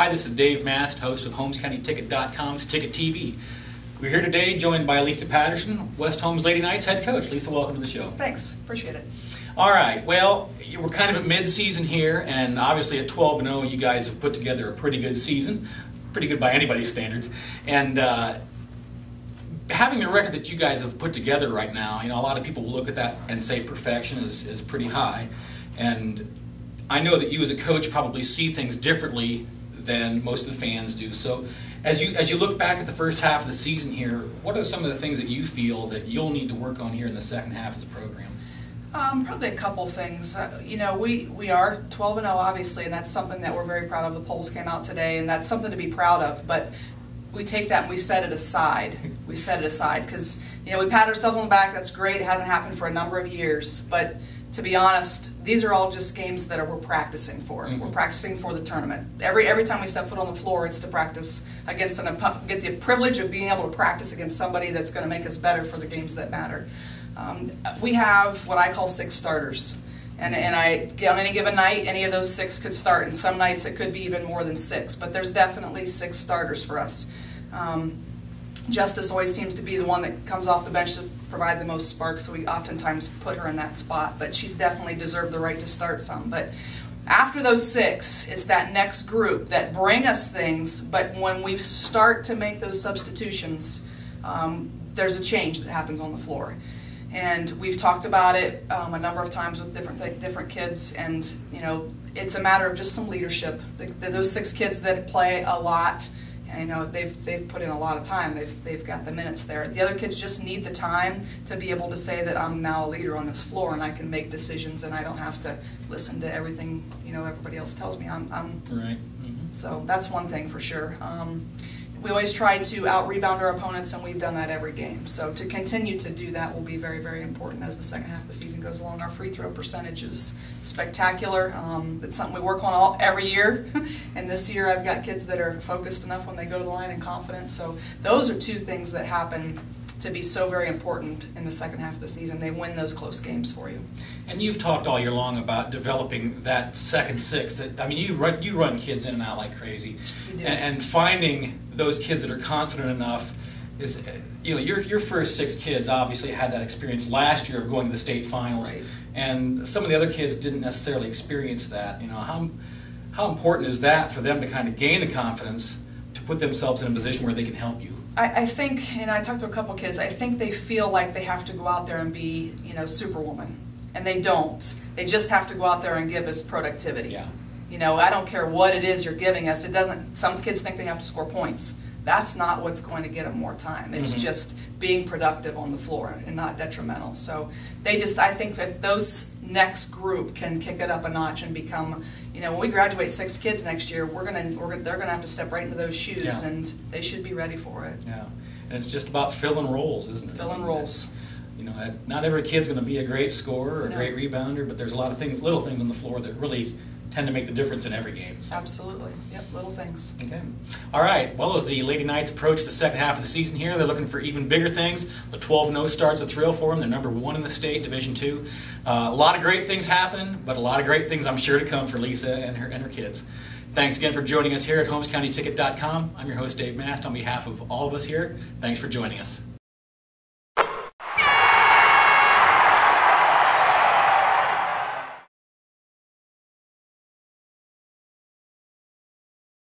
Hi, this is Dave Mast, host of HolmesCountyTicket.com's Ticket TV. We're here today joined by Lisa Patterson, West Holmes Lady Knights head coach. Lisa, welcome to the show. Thanks. Appreciate it. All right. Well, we're kind of at mid-season here, and obviously at 12-0, you guys have put together a pretty good season. Pretty good by anybody's standards. And having the record that you guys have put together right now, a lot of people will look at that and say perfection is pretty high. And I know that you as a coach probably see things differently than most of the fans do. So as you look back at the first half of the season here, what are some of the things that you feel that you'll need to work on here in the second half as a program? Probably a couple things. We are 12-0 obviously, and that's something that we're very proud of. The polls came out today, and that's something to be proud of. But we take that and we set it aside. We set it aside because we pat ourselves on the back. That's great. It hasn't happened for a number of years, but to be honest, these are all just games that we're practicing for. Mm-hmm. We're practicing for the tournament. Every time we step foot on the floor, it's to practice against get the privilege of being able to practice against somebody that's going to make us better for the games that matter. We have what I call 6 starters. And on any given night, any of those 6 could start. And some nights it could be even more than 6. But there's definitely 6 starters for us. Justice always seems to be the one that comes off the bench to provide the most spark, so we oftentimes put her in that spot. But she's definitely deserved the right to start some. But after those 6, it's that next group that bring us things. But when we start to make those substitutions, there's a change that happens on the floor. And we've talked about it a number of times with different kids, and it's a matter of just some leadership. Those 6 kids that play a lot, they've put in a lot of time. They've got the minutes there. The other kids just need the time to be able to say that I'm now a leader on this floor and I can make decisions and I don't have to listen to everything everybody else tells me. I'm right. Mm-hmm. So that's one thing for sure. We always try to out-rebound our opponents, and we've done that every game. So to continue to do that will be very, very important as the second half of the season goes along. Our free throw percentage is spectacular. It's something we work on every year. And this year I've got kids that are focused enough when they go to the line and confident. So those are 2 things that happen to be so very important in the second half of the season. They win those close games for you. And you've talked all year long about developing that second 6. You run kids in and out like crazy. You do. And finding those kids that are confident enough is, your first 6 kids obviously had that experience last year of going to the state finals. Right. And some of the other kids didn't necessarily experience that. How important is that for them to kind of gain the confidence to put themselves in a position where they can help you? I think, I talked to a couple kids, I think they feel like they have to go out there and be, Superwoman. And they don't. They just have to go out there and give us productivity. Yeah. I don't care what it is you're giving us. It doesn't. Some kids think they have to score points. That's not what's going to get them more time. It's just being productive on the floor and not detrimental. So I think if those next group can kick it up a notch and become, when we graduate 6 kids next year, they're gonna have to step right into those shoes, and they should be ready for it. Yeah, and it's just about filling roles, isn't it? Filling roles. Not every kid's going to be a great scorer or a great rebounder, but there's a lot of things, little things on the floor that really tend to make the difference in every game. So. Absolutely. Yep, little things. Okay. All right. Well, as the Lady Knights approach the second half of the season here, they're looking for even bigger things. The 12-0 start's a thrill for them. They're number 1 in the state, Division II. A lot of great things happening, but a lot of great things I'm sure to come for Lisa and her kids. Thanks again for joining us here at HolmesCountyTicket.com. I'm your host, Dave Mast. On behalf of all of us here, thanks for joining us.